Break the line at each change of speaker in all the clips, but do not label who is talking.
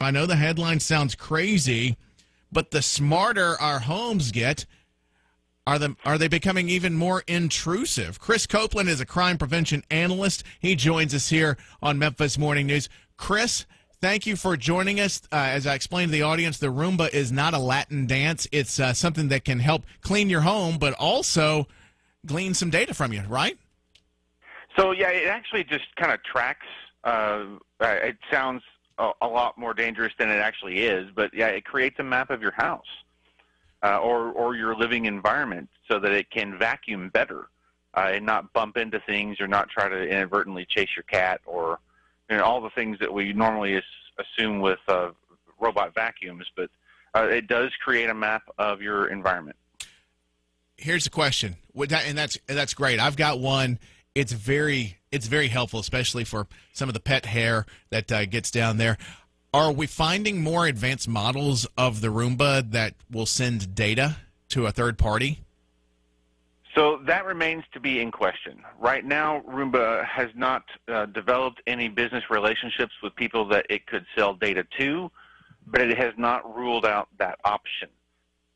I know the headline sounds crazy, but the smarter our homes get, are they becoming even more intrusive? Chris Copeland is a crime prevention analyst. He joins us here on Memphis Morning News. Chris, thank you for joining us. As I explained to the audience, the Roomba is not a Latin dance. It's something that can help clean your home, but also glean some data from you, right?
So, yeah, it actually just kind of tracks. It sounds a lot more dangerous than it actually is, but, yeah, it creates a map of your house or your living environment so that it can vacuum better and not bump into things or not try to inadvertently chase your cat or all the things that we normally assume with robot vacuums. But it does create a map of your environment.
Here's the question, and that's great. I've got one. It's very helpful, especially for some of the pet hair that gets down there. Are we finding more advanced models of the Roomba that will send data to a third party?
So that remains to be in question. Right now, Roomba has not developed any business relationships with people that it could sell data to, but it has not ruled out that option.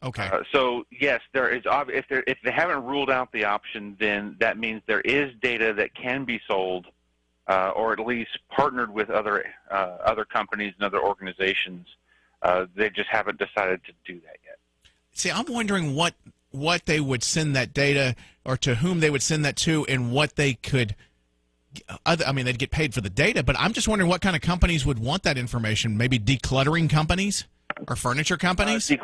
Okay.
So yes, there is. If they haven't ruled out the option, then that means there is data that can be sold, or at least partnered with other companies and other organizations. They just haven't decided to do that yet.
See, I'm wondering what they would send that data, or to whom they would send that to, and what they could. I mean, they'd get paid for the data, but I'm just wondering what kind of companies would want that information. Maybe decluttering companies. Or furniture companies? Think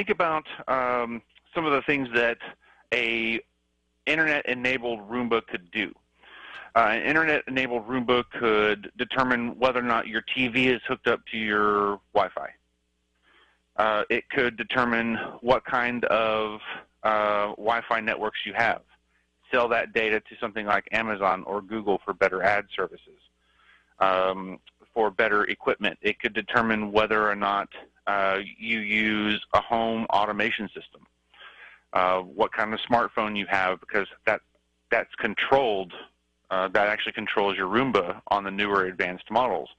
about some of the things that a internet-enabled Roomba could do. An internet-enabled Roomba could determine whether or not your TV is hooked up to your Wi-Fi. It could determine what kind of Wi-Fi networks you have. Sell that data to something like Amazon or Google for better ad services. For better equipment. It could determine whether or not you use a home automation system, what kind of smartphone you have, because that's controlled. That actually controls your Roomba on the newer advanced models.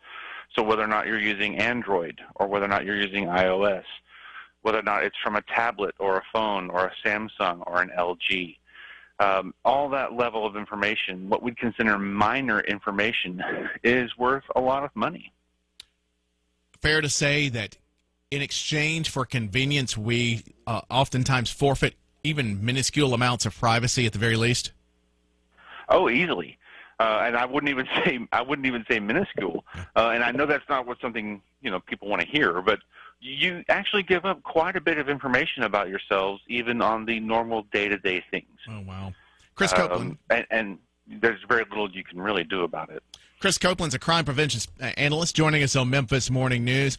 So whether or not you're using Android or whether or not you're using iOS, whether or not it's from a tablet or a phone or a Samsung or an LG. All that level of information, what we'd consider minor information, is worth a lot of money.
Fair to say that in exchange for convenience, we oftentimes forfeit even minuscule amounts of privacy at the very least?
Oh, easily. And I wouldn't even say minuscule. And I know that's not what something people want to hear, but you actually give up quite a bit of information about yourselves, even on the normal day-to-day things.
Oh, wow. Chris Copeland.
And there's very little you can really do about it.
Chris Copeland's a crime prevention analyst joining us on Memphis Morning News.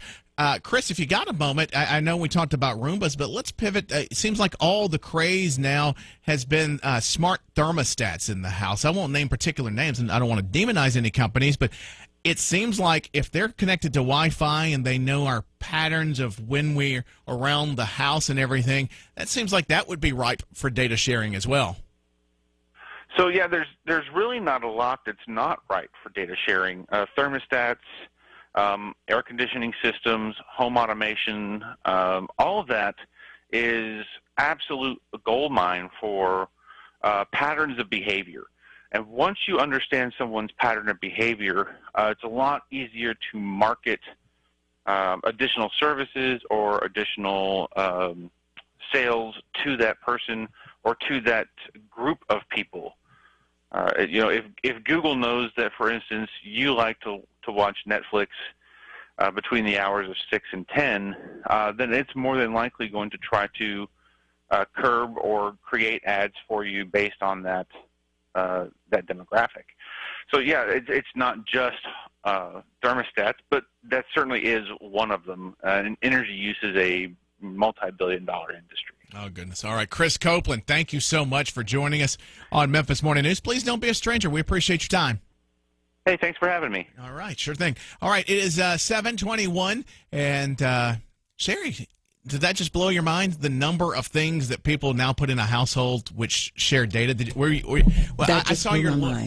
Chris, if you got a moment, I know we talked about Roombas, but let's pivot. It seems like all the craze now has been smart thermostats in the house. I won't name particular names, and I don't want to demonize any companies, but it seems like if they're connected to Wi-Fi and they know our patterns of when we're around the house and everything, that seems like that would be ripe for data sharing as well.
So, yeah, there's really not a lot that's not right for data sharing. Thermostats, air conditioning systems, home automation, all of that is absolute goldmine for patterns of behavior. And once you understand someone's pattern of behavior, it's a lot easier to market additional services or additional sales to that person or to that group of people. If Google knows that, for instance, you like to watch Netflix between the hours of 6 and 10, then it's more than likely going to try to curb or create ads for you based on that demographic. So, yeah, it's not just thermostats, but that certainly is one of them. And energy use is a multi-billion-dollar industry.
Oh, goodness. All right. Chris Copeland, thank you so much for joining us on Memphis Morning News. Please don't be a stranger. We appreciate your time.
Hey, thanks for having me.
All right. Sure thing. All right. It is 7:21. And, Sherry, did that just blow your mind? The number of things that people now put in a household which share data? I saw your mind.